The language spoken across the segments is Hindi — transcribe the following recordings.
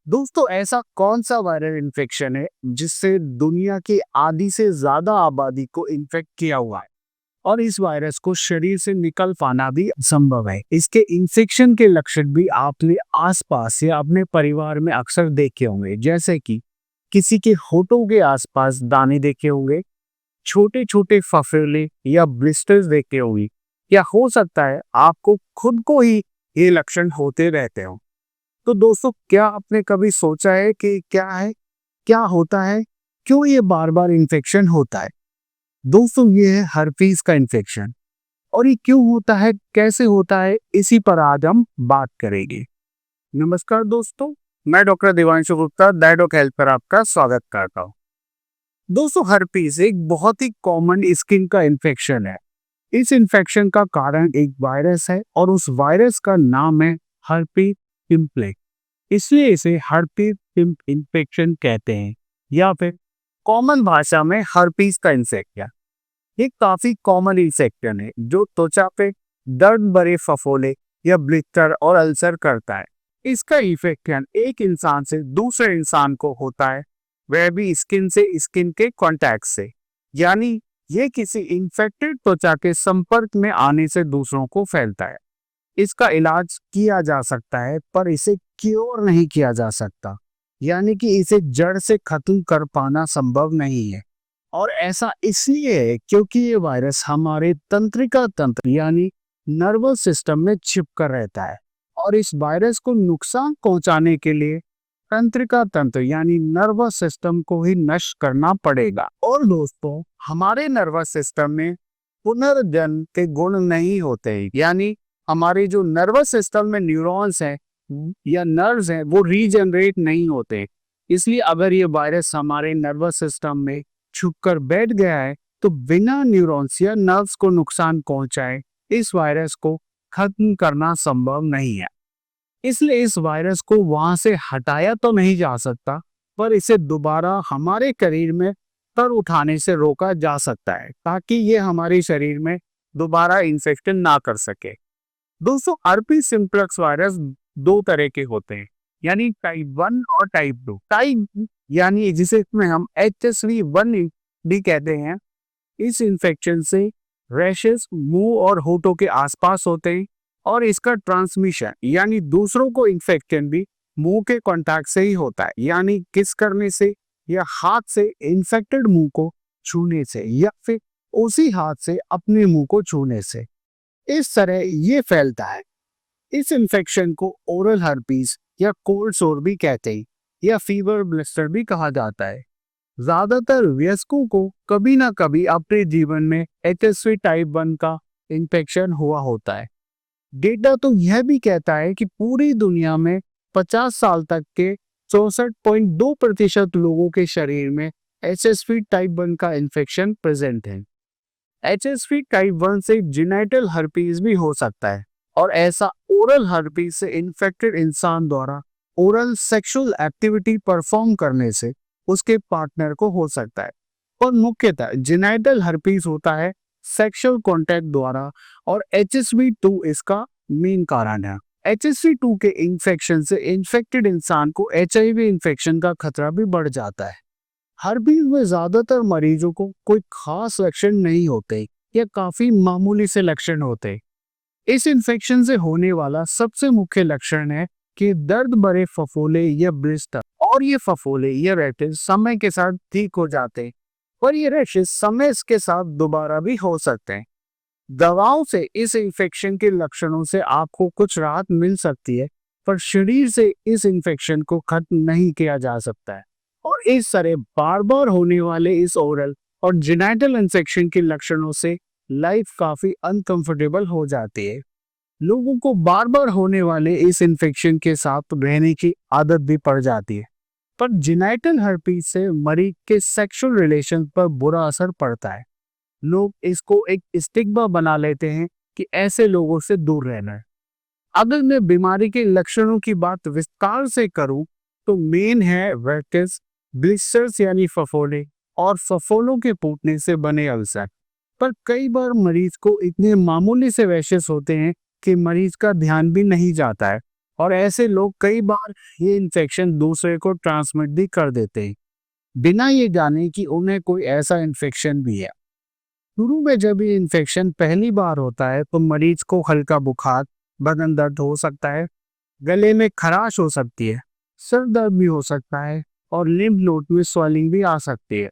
दोस्तों ऐसा कौन सा वायरल इन्फेक्शन है जिससे दुनिया की आधी से ज्यादा आबादी को इन्फेक्ट किया हुआ है और इस वायरस को शरीर से निकल पाना भी संभव है। इसके इन्फेक्शन के लक्षण भी आपने आसपास या अपने परिवार में अक्सर देखे होंगे, जैसे कि किसी के होठों के आसपास दाने देखे होंगे, छोटे छोटे फफोले या ब्लिस्टर्स देखे होंगे, या हो सकता है आपको खुद को ही ये लक्षण होते रहते हो। तो दोस्तों, क्या आपने कभी सोचा है कि क्या होता है, क्यों ये बार बार इन्फेक्शन होता है? दोस्तों, ये है हर्पीस का इन्फेक्शन। और ये क्यों होता है, कैसे होता है, इसी पर आज हम बात करेंगे। नमस्कार दोस्तों, मैं डॉक्टर दिवांशु गुप्ता डायडॉक हेल्थ पर आपका स्वागत करता हूँ। दोस्तों, हर्पीस एक बहुत ही कॉमन स्किन का इन्फेक्शन है। इस इन्फेक्शन का कारण एक वायरस है और उस वायरस का नाम है हर्पी सिम्प्लेक्स। इसलिए इसे हर्पीस इन्फेक्शन कहते हैं, या फिर कॉमन भाषा में हर्पीस का इन्फेक्शन। ये काफी कॉमन इन्फेक्शन है जो त्वचा पे दर्द भरे फफोले या ब्लिस्टर और अल्सर करता है। इसका इन्फेक्शन एक इंसान से दूसरे इंसान को होता है, वह भी स्किन से स्किन के कांटेक्ट से। यानी ये किसी इन्फेक्टेड त्वचा के संपर्क में आने से दूसरों को फैलता है। इसका इलाज किया जा सकता है, पर इसे क्योर नहीं किया जा सकता, यानी कि इसे जड़ से खत्म कर पाना संभव नहीं है। और ऐसा इसलिए है क्योंकि ये वायरस हमारे तंत्रिका तंत्र यानी नर्वस सिस्टम में छिपकर रहता है, और इस वायरस को नुकसान पहुंचाने के लिए तंत्रिका तंत्र यानी नर्वस सिस्टम को ही नष्ट करना पड़ेगा। और दोस्तों, हमारे नर्वस सिस्टम में पुनर्जन्म के गुण नहीं होते, यानी हमारे जो नर्वस सिस्टम में न्यूरॉन्स हैं या नर्व्स हैं वो रीजनरेट नहीं होते। इसलिए अगर ये वायरस हमारे नर्वस सिस्टम में छुपकर बैठ गया है तो बिना न्यूरॉन्स या नर्व्स को नुकसान पहुंचाए इस वायरस को खत्म करना संभव नहीं है। इसलिए इस वायरस को वहां से हटाया तो नहीं जा सकता, पर इसे दोबारा हमारे शरीर में पर उठाने से रोका जा सकता है, ताकि ये हमारे शरीर में दोबारा इन्फेक्शन ना कर सके। दोस्तों, हर्पीस सिम्प्लेक्स वायरस दो तरह के होते हैं, यानी टाइप 1 और टाइप 2। टाइप यानी जिसे इसमें हम HSV1 भी कहते हैं, इस इन्फेक्शन से रैशेस मुंह और होठों के आसपास होते हैं, और इसका ट्रांसमिशन यानी दूसरों को इन्फेक्शन भी मुंह के कांटेक्ट से ही होता है, यानी किस करने से या हाथ से इन्फेक्टेड मुंह को छूने से, या फिर उसी हाथ से अपने मुंह को छूने से। इस तरह ये फैलता है। इस इन्फेक्शन को ओरल हर्पीस या कोल्ड सोर भी कहते हैं, या फीवर ब्लिस्टर भी कहा जाता है। ज्यादातर वयस्कों को कभी ना कभी अपने जीवन में HSV टाइप 1 का इन्फेक्शन हुआ होता है। डेटा तो यह भी कहता है कि पूरी दुनिया में 50 साल तक के 64.2% लोगों के शरीर में HSV टाइप 1 का इन्फेक्शन प्रेजेंट है। HSV टाइप 1 से जेनिटल हर्पीस भी हो सकता है, और ऐसा ओरल हर्पीस से इन्फेक्टेड इंसान द्वारा ओरल सेक्सुअल एक्टिविटी परफॉर्म करने से उसके पार्टनर को हो सकता है। और मुख्यतः जेनिटल हर्पीस होता है सेक्सुअल कांटेक्ट द्वारा, और HSV2 इसका मेन कारण है। HSV2 के इन्फेक्शन से इन्फेक्टेड इंसान को HIV इन्फेक्शन का खतरा भी बढ़ जाता है। हर्पीस में ज्यादातर मरीजों को कोई खास लक्षण नहीं होते, या काफी मामूली से लक्षण होते। इस इन्फेक्शन से होने वाला सबसे मुख्य लक्षण है कि दर्द भरे फफोले या ब्लिस्टर, और ये फफोले या रैशेस समय के साथ ठीक हो जाते हैं, पर ये रैशेस समय के साथ दोबारा भी हो सकते हैं। दवाओं से इस इन्फेक्शन के लक्षणों से आपको कुछ राहत मिल सकती है, पर शरीर से इस इन्फेक्शन को खत्म नहीं किया जा सकता है। और इस तरह बार बार होने वाले इस ओरल और जेनिटल इन्फेक्शन के लक्षणों से लाइफ काफी अनकंफर्टेबल हो जाती है। लोगों को बार बार होने वाले इस इन्फेक्शन के साथ रहने की आदत भी पड़ जाती है। पर जेनिटल हर्पीस से मरीज के सेक्सुअल रिलेशन पर बुरा असर पड़ता है। लोग इसको एक स्टिग्मा बना लेते हैं कि ऐसे लोगों से दूर रहना है। अगर मैं बीमारी के लक्षणों की बात विस्तार से करूं तो मेन है वर्टिस, ब्लिस्टर्स यानी फफोले, और फफोलों के फूटने से बने अल्सर। पर कई बार मरीज को इतने मामूली से रैशेस होते हैं कि मरीज का ध्यान भी नहीं जाता है, और ऐसे लोग कई बार ये इन्फेक्शन दूसरे को ट्रांसमिट भी कर देते हैं बिना ये जाने कि उन्हें कोई ऐसा इन्फेक्शन भी है। शुरू में जब ये इन्फेक्शन पहली बार होता है तो मरीज को हल्का बुखार, बदन दर्द हो सकता है, गले में खराश हो सकती है, सर दर्द भी हो सकता है और लिम्फ नोड में स्वेलिंग भी आ सकती है।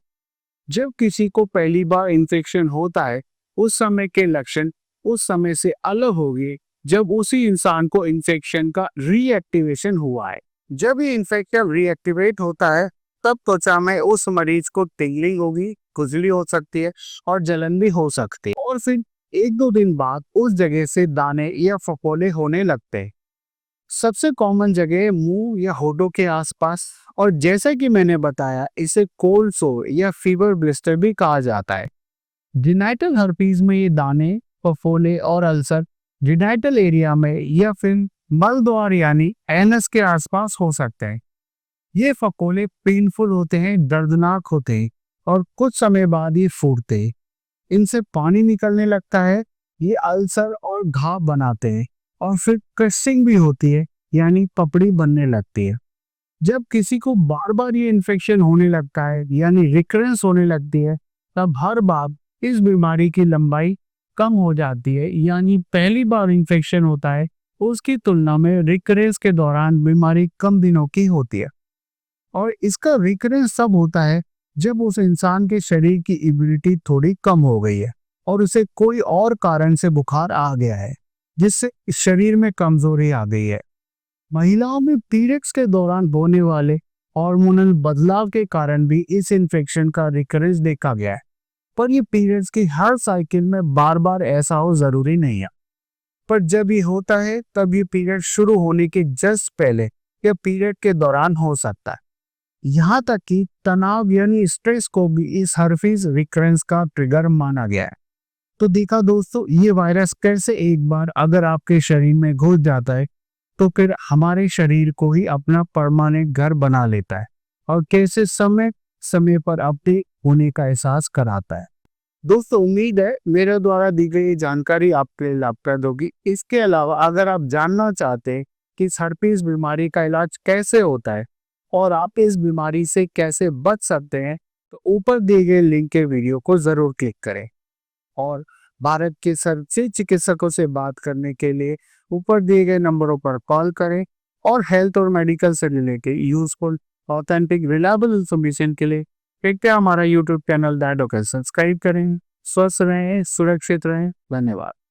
जब किसी को पहली बार इन्फेक्शन होता है उस समय के लक्षण उस समय से अलग होंगे जब उसी इंसान को इन्फेक्शन का रीएक्टिवेशन हुआ है। जब ये इन्फेक्शन रीएक्टिवेट होता है तब त्वचा में उस मरीज को टिंगलिंग होगी, खुजली हो सकती है और जलन भी हो सकती है और फिर 1-2 दिन बाद उस जगह से दाने या फफोले होने लगते हैं। सबसे कॉमन जगह मुंह या होठों के आसपास, और जैसा कि मैंने बताया इसे कोल्ड सोर या फीवर ब्लिस्टर भी कहा जाता है। जिनाइटल हर्पीज में ये दाने, फफोले और अल्सर जिनाइटल एरिया में या फिर मल द्वार यानी एनस के आसपास हो सकते हैं। ये फफोले पेनफुल होते हैं, दर्दनाक होते हैं और कुछ समय बाद ये फूटते हैं। इनसे पानी निकलने लगता है, ये अल्सर और घाव बनाते हैं और फिर क्रशिंग भी होती है यानी पपड़ी बनने लगती है। जब किसी को बार बार ये इन्फेक्शन होने लगता है यानी रिकरेंस होने लगती है तब हर बार इस बीमारी की लंबाई कम हो जाती है, यानी पहली बार इन्फेक्शन होता है उसकी तुलना में रिकरेंस के दौरान बीमारी कम दिनों की होती है। और इसका रिकरेंस तब होता है जब उस इंसान के शरीर की इम्यूनिटी थोड़ी कम हो गई है और उसे कोई और कारण से बुखार आ गया है जिससे शरीर में कमजोरी आ गई है। महिलाओं में पीरियड्स के दौरान होने वाले हार्मोनल बदलाव के कारण भी इस इन्फेक्शन का रिकरेंस देखा गया है, पर ये पीरियड्स की हर साइकिल में बार बार ऐसा हो जरूरी नहीं है। पर जब ये होता है तब ये पीरियड शुरू होने के जस्ट पहले या पीरियड के दौरान हो सकता है। यहाँ तक कि तनाव यानी स्ट्रेस को भी इस हर्पीज रिकरेंस का ट्रिगर माना गया है। तो देखा दोस्तों, ये वायरस कैसे एक बार अगर आपके शरीर में घुस जाता है तो फिर हमारे शरीर को ही अपना परमानेंट घर बना लेता है और कैसे समय समय पर अपडेट होने का एहसास कराता है। दोस्तों, उम्मीद है मेरे द्वारा दी गई जानकारी आपके लिए लाभप्रद होगी। इसके अलावा अगर आप जानना चाहते हैं कि इस हर्पीज बीमारी का इलाज कैसे होता है और आप इस बीमारी से कैसे बच सकते हैं तो ऊपर दिए गए लिंक के वीडियो को जरूर क्लिक करें और भारत के सर्वश्रेष्ठ चिकित्सकों से बात करने के लिए ऊपर दिए गए नंबरों पर कॉल करें और हेल्थ और मेडिकल से related useful, authentic, reliable information के लिए कृपया हमारा यूट्यूब चैनल दैट सब्सक्राइब करें। स्वस्थ रहें, सुरक्षित रहें। धन्यवाद।